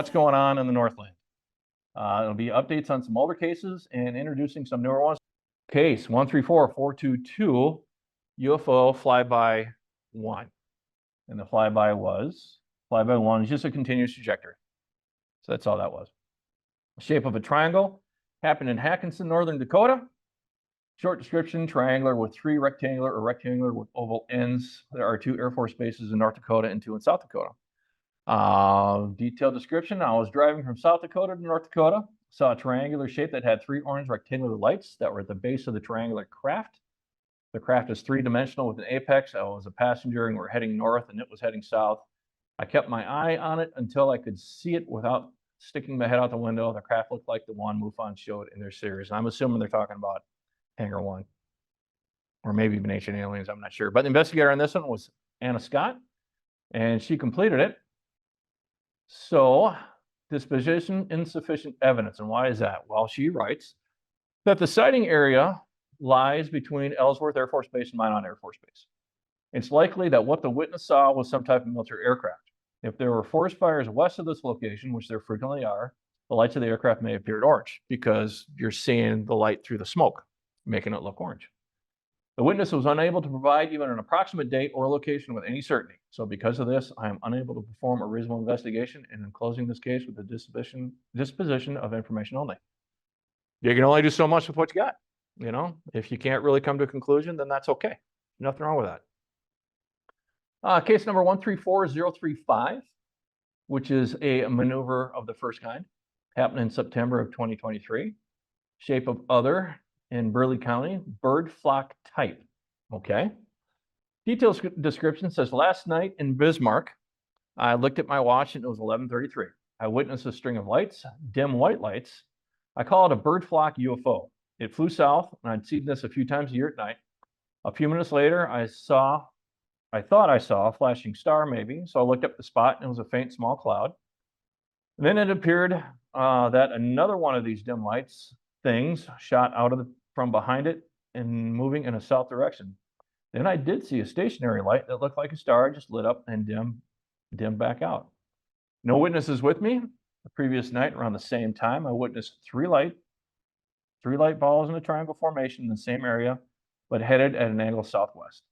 what's going on in the Northland. It'll be updates on some older cases and introducing some newer ones. Case 134422, UFO flyby 1. And the flyby one is just a continuous trajectory. So that's all that was. Shape of a triangle, happened in Hackinson, Northern Dakota. Short description, triangular with 3 rectangular or rectangular with oval ends. There are 2 Air Force bases in North Dakota and 2 in South Dakota. Detailed description, I was driving from South Dakota to North Dakota, saw a triangular shape that had 3 orange rectangular lights that were at the base of the triangular craft. The craft is 3-dimensional with an apex. I was a passenger and we're heading north and it was heading south. I kept my eye on it until I could see it without sticking my head out the window. The craft looked like the one MUFON showed in their series. And I'm assuming they're talking about Hangar 1. Or maybe even Ancient Aliens, I'm not sure. But the investigator on this one was Anna Scott, and she completed it. So, disposition insufficient evidence. And why is that? Well, she writes that the sighting area lies between Ellsworth Air Force Base and Minot Air Force Base. It's likely that what the witness saw was some type of military aircraft. If there were forest fires west of this location, which there frequently are, the lights of the aircraft may appear orange because you're seeing the light through the smoke, making it look orange. The witness was unable to provide even an approximate date or location with any certainty. So because of this, I am unable to perform a reasonable investigation and am closing this case with the disposition of information only. You can only do so much with what you got. You know, if you can't really come to a conclusion, then that's okay. Nothing wrong with that. Case number 134035, which is a maneuver of the first kind, happened in September of 2023. Shape of other in Burleigh County, bird flock type. Okay. Detailed description says, last night in Bismarck, I looked at my watch and it was 11:33. I witnessed a string of lights, dim white lights. I call it a bird flock UFO. It flew south, and I'd seen this a few times a year at night. A few minutes later, I thought I saw a flashing star maybe, so I looked up the spot and it was a faint small cloud. And then it appeared that another one of these dim lights things shot out from behind it and moving in a south direction. Then I did see a stationary light that looked like a star, just lit up and dimmed back out. No witnesses with me. The previous night around the same time, I witnessed 3 light balls in a triangle formation in the same area, but headed at an angle southwest.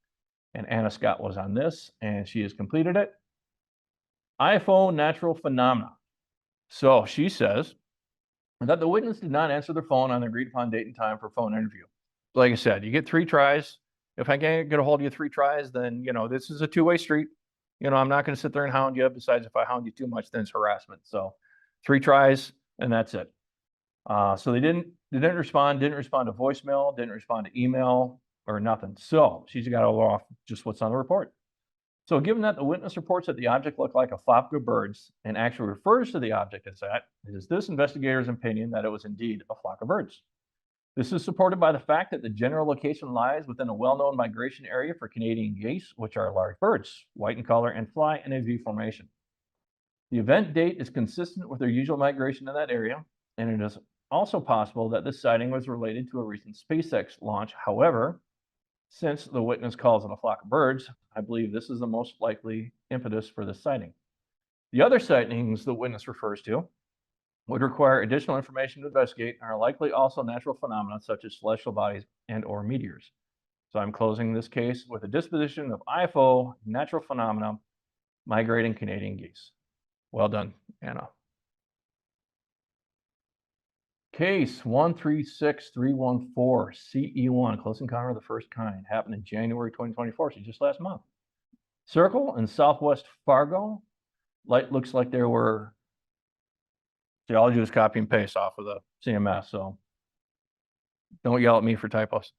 And Anna Scott was on this, and she has completed it. UFO natural phenomena. So she says that the witness did not answer their phone on the agreed upon date and time for phone interview. Like I said, you get 3 tries. If I can't get a hold of you 3 tries, then, you know, this is a 2-way street. You know, I'm not going to sit there and hound you. Besides, if I hound you too much, then it's harassment. So 3 tries, and that's it. So they didn't respond to voicemail, didn't respond to email or nothing. So she's got to go off just what's on the report. So given that the witness reports that the object looked like a flock of birds and actually refers to the object as that, it is this investigator's opinion that it was indeed a flock of birds. This is supported by the fact that the general location lies within a well-known migration area for Canadian geese, which are large birds, white in color and fly in a V formation. The event date is consistent with their usual migration in that area, and it is also possible that this sighting was related to a recent SpaceX launch. However, since the witness calls it a flock of birds, I believe this is the most likely impetus for this sighting. The other sightings the witness refers to would require additional information to investigate and are likely also natural phenomena such as celestial bodies and or meteors. So I'm closing this case with a disposition of UFO natural phenomena migrating Canadian geese. Well done, Anna. Case 136314, CE1, close encounter of the first kind, happened in January 2024, so just last month. Circle in southwest Fargo. Light looks like there were, see, all I do is copy and paste off of the CMS, so don't yell at me for typos.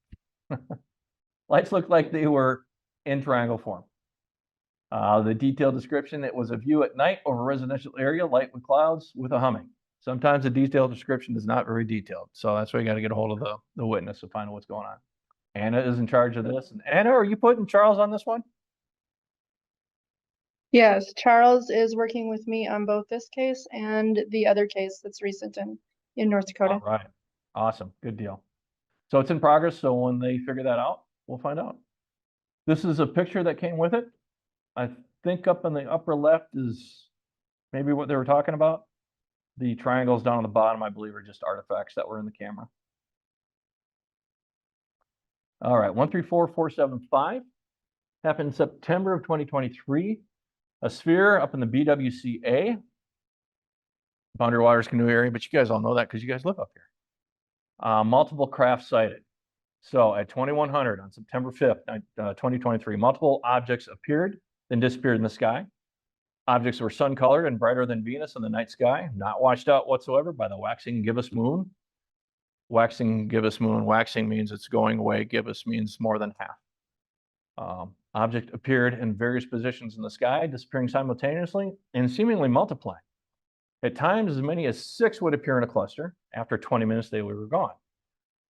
Lights look like they were in triangle form. The detailed description, it was a view at night over a residential area, light with clouds with a humming. Sometimes the detailed description is not very detailed. So that's why you got to get a hold of the witness to find out what's going on. Anna is in charge of this. And Anna, are you putting Charles on this one? Yes, Charles is working with me on both this case and the other case that's recent in North Dakota. All right. Awesome. Good deal. So it's in progress. So when they figure that out, we'll find out. This is a picture that came with it. I think up in the upper left is maybe what they were talking about. The triangles down on the bottom, I believe, are just artifacts that were in the camera. All right, 134475 happened in September of 2023. A sphere up in the BWCA, Boundary Waters Canoe Area, but you guys all know that because you guys live up here. Multiple craft sighted. So at 2100 on September 5th, 2023, multiple objects appeared, then disappeared in the sky. Objects were sun-colored and brighter than Venus in the night sky, not washed out whatsoever by the waxing gibbous moon. Waxing gibbous moon, waxing means it's going away, gibbous means more than half. Object appeared in various positions in the sky, disappearing simultaneously and seemingly multiplying. At times, as many as 6 would appear in a cluster. After 20 minutes, they were gone.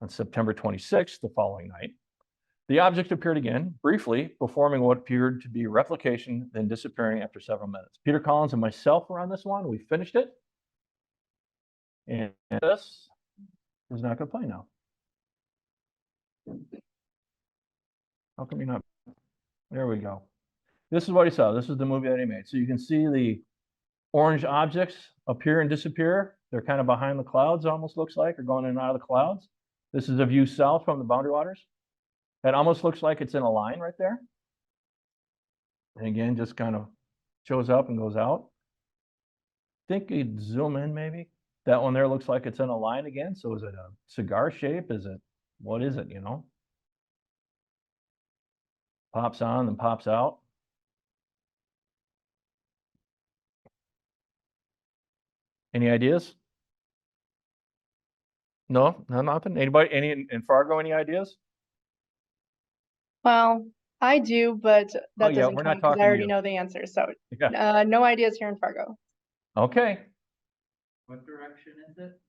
On September 26th, the following night, the object appeared again, briefly, performing what appeared to be replication, then disappearing after several minutes. Peter Collins and myself were on this one. We finished it. And this is not going to play now. How come you're not? There we go. This is what he saw. This is the movie that he made. So you can see the orange objects appear and disappear. They're kind of behind the clouds, almost looks like, or going in and out of the clouds. This is a view south from the Boundary Waters. It almost looks like it's in a line right there. And again, just kind of shows up and goes out. I think you'd zoom in maybe. That one there looks like it's in a line again. So is it a cigar shape? Is it, what is it, you know? Pops on and pops out. Any ideas? No, nothing. Anybody? Any in Fargo? Any ideas? Well, I do, but that yeah, doesn't we're count not because talking I to already you. know the answer. So Yeah. no ideas here in Fargo. Okay. What direction is it?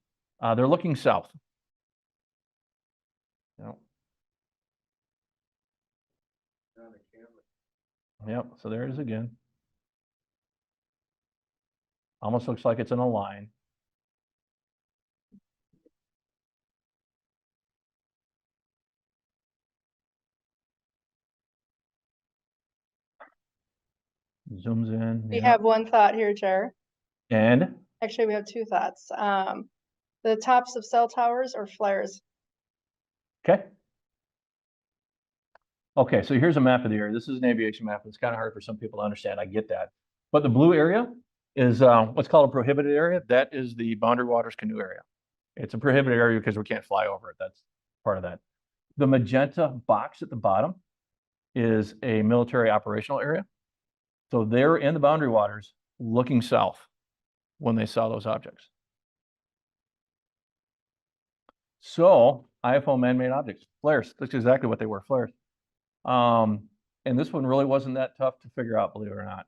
They're looking south. Yep. Yep. So there it is again. Almost looks like it's in a line. Zooms in. We Yeah. have one thought here, Chair. And Actually, we have 2 thoughts. The tops of cell towers or flares. okay. Okay, so here's a map of the area. This is an aviation map. It's kind of hard for some people to understand. I get that. But the blue area is what's called a prohibited area. That is the Boundary Waters Canoe Area. It's a prohibited area because we can't fly over it. That's part of that. The magenta box at the bottom is a military operational area. So they're in the Boundary Waters looking south when they saw those objects. So IFO man-made objects, flares. That's exactly what they were, flares. And this one really wasn't that tough to figure out, believe it or not.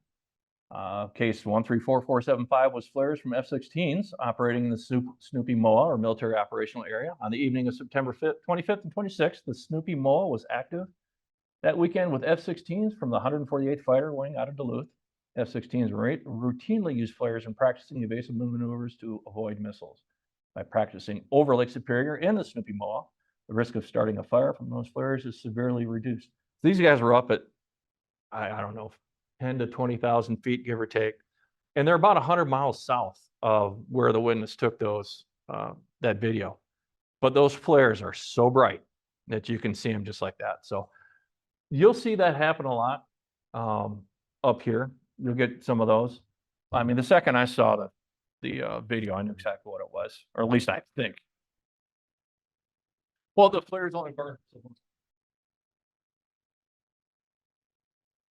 Case 134475 was flares from F-16s operating in the Snoopy MOA, or military operational area. On the evening of September 25th and 26th, the Snoopy MOA was active that weekend with F-16s from the 148th Fighter Wing out of Duluth. F-16s routinely use flares in practicing evasive maneuvers to avoid missiles. By practicing over Lake Superior in the Snoopy MOA, the risk of starting a fire from those flares is severely reduced. So these guys were up at, I don't know, 10 to 20,000 feet, give or take. And they're about 100 miles south of where the witness took those, that video. But those flares are so bright that you can see them just like that. So you'll see that happen a lot up here. You'll get some of those. I mean, the second I saw the video, I knew exactly what it was, or at least I think. Well, the flares only burn.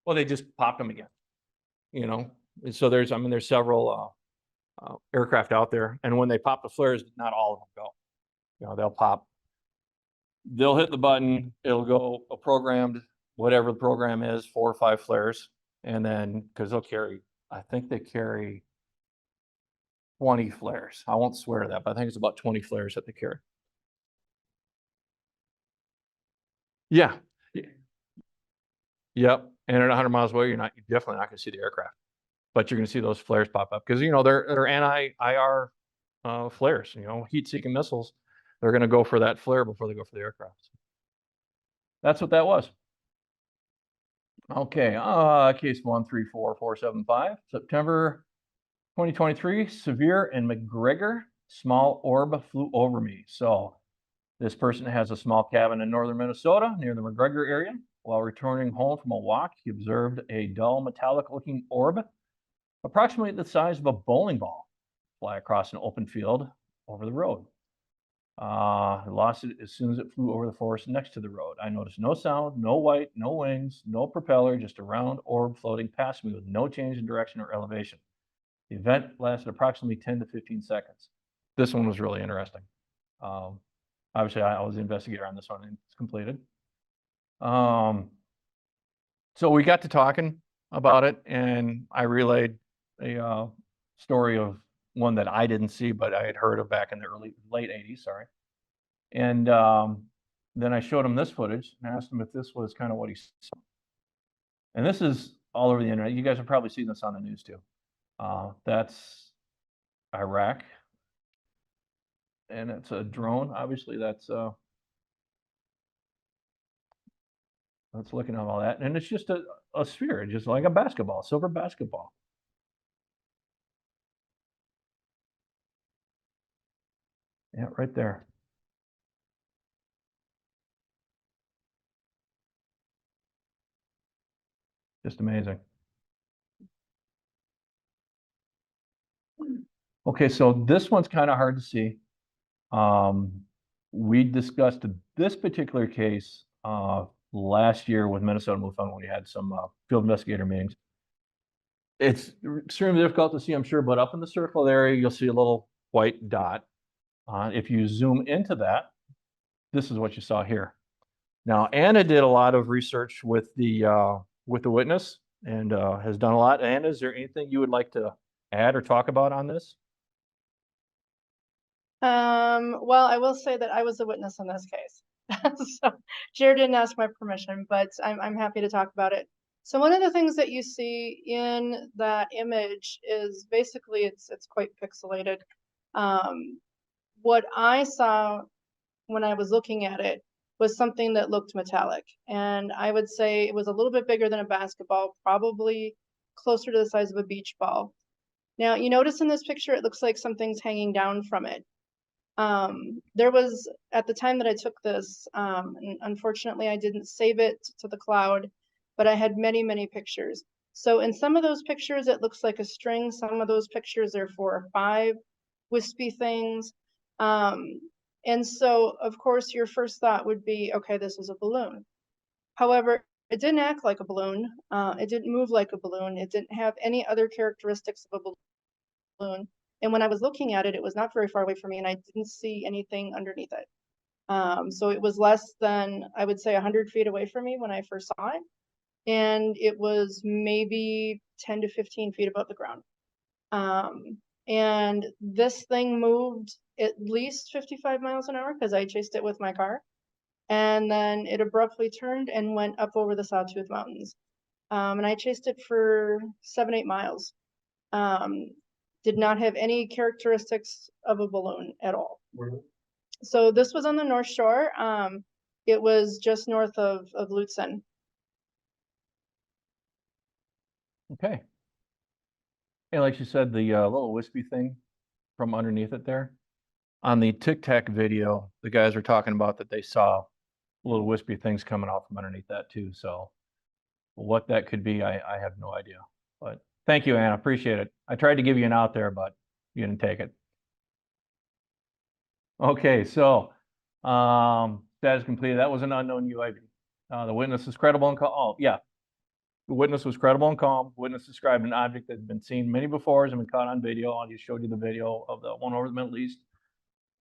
Well, they just popped them again, you know. And so there's, I mean, there's several aircraft out there, and when they pop the flares, not all of them go. You know, they'll pop. They'll hit the button. It'll go a programmed, whatever the program is, 4 or 5 flares, and then because they'll carry, I think they carry 20 flares. I won't swear to that, but I think it's about 20 flares that they carry. Yeah. Yep. And at 100 miles away, you're definitely not going to see the aircraft, but you're going to see those flares pop up because, you know, they're anti-IR flares, you know, heat-seeking missiles. They're going to go for that flare before they go for the aircraft. That's what that was. Okay. Case 134475, September 2023, Severe and McGregor, small orb flew over me. So this person has a small cabin in northern Minnesota near the McGregor area. While returning home from a walk, he observed a dull metallic-looking orb, approximately the size of a bowling ball, fly across an open field over the road. I lost it as soon as it flew over the forest next to the road. I noticed no sound, no light, no wings, no propeller, just a round orb floating past me with no change in direction or elevation. The event lasted approximately 10 to 15 seconds. This one was really interesting. Obviously, I was the investigator on this one, and it's completed. So we got to talking about it, and I relayed a story of one that I didn't see, but I had heard of back in the late 80s, sorry. And then I showed him this footage and asked him if this was kind of what he saw. And this is all over the internet. You guys have probably seen this on the news too. That's Iraq. And it's a drone. Obviously, that's looking at all that. And it's just a sphere, just like a basketball, silver basketball. Yeah, right there. Just amazing. Okay, so this one's kind of hard to see. We discussed this particular case last year with Minnesota MUFON when we had some field investigator meetings. It's extremely difficult to see, I'm sure, but up in the circle area, you'll see a little white dot. If you zoom into that, this is what you saw here. Now, Anna did a lot of research with the witness and has done a lot. Anna, is there anything you would like to add or talk about on this? Well, I will say that I was a witness in this case. So Jared didn't ask my permission, but I'm happy to talk about it. So one of the things that you see in that image is basically it's quite pixelated. What I saw when I was looking at it was something that looked metallic, and I would say it was a little bit bigger than a basketball, probably closer to the size of a beach ball. Now, you notice in this picture, it looks like something's hanging down from it. There was, at the time that I took this, and unfortunately I didn't save it to the cloud, but I had many, many pictures. So in some of those pictures, it looks like a string. Some of those pictures are 4 or 5 wispy things. And so, of course, your first thought would be, okay, this is a balloon. However, it didn't act like a balloon. It didn't move like a balloon. It didn't have any other characteristics of a balloon. And when I was looking at it, it was not very far away from me, and I didn't see anything underneath it. So it was less than, I would say, 100 feet away from me when I first saw it. And it was maybe 10 to 15 feet above the ground. And this thing moved at least 55 miles an hour because I chased it with my car. And then it abruptly turned and went up over the Sawtooth Mountains. And I chased it for 7-8 miles. Did not have any characteristics of a balloon at all. So this was on the North Shore. It was just north of Lutsen. Okay. And like you said, the little wispy thing from underneath it there. On the Tic Tac video, the guys were talking about that they saw little wispy things coming out from underneath that too. So what that could be, I have no idea. But thank you, Anna. Appreciate it. I tried to give you an out there, but you didn't take it. Okay, so status completed. That was an unknown UAV. The witness is credible and calm. Oh, yeah. The witness was credible and calm. Witness described an object that had been seen many before and been caught on video. I just showed you the video of the one over the Middle East.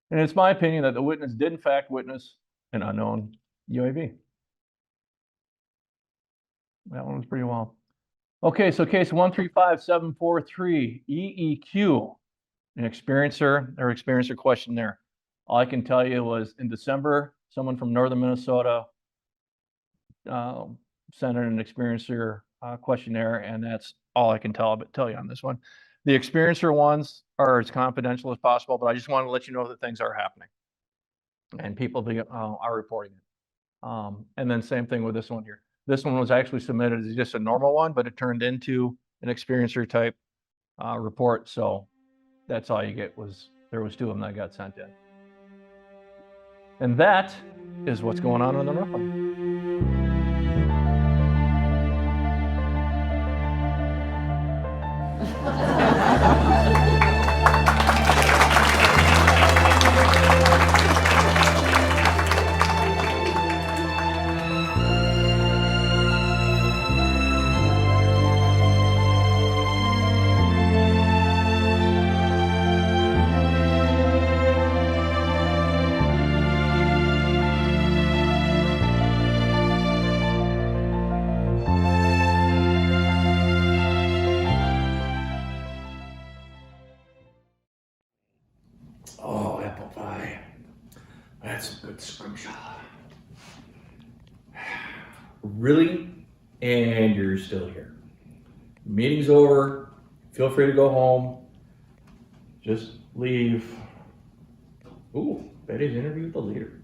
And it's my opinion that the witness did in fact witness an unknown UAV. That one was pretty well. Okay, so case 135743, EEQ, an experiencer question there. All I can tell you was in December, someone from northern Minnesota sent in an experiencer questionnaire, and that's all I can tell you on this one. The experiencer ones are as confidential as possible, but I just want to let you know that things are happening and people are reporting it. And then same thing with this one here. This one was actually submitted as just a normal one, but it turned into an experiencer type report. So that's all you get there was 2 of them that got sent in. And that is what's going on in the Northland. Oh, apple pie. That's a good scrimshaw. Really? And you're still here. Meeting's over. Feel free to go home. Just leave. Ooh, Betty's interview with the leader.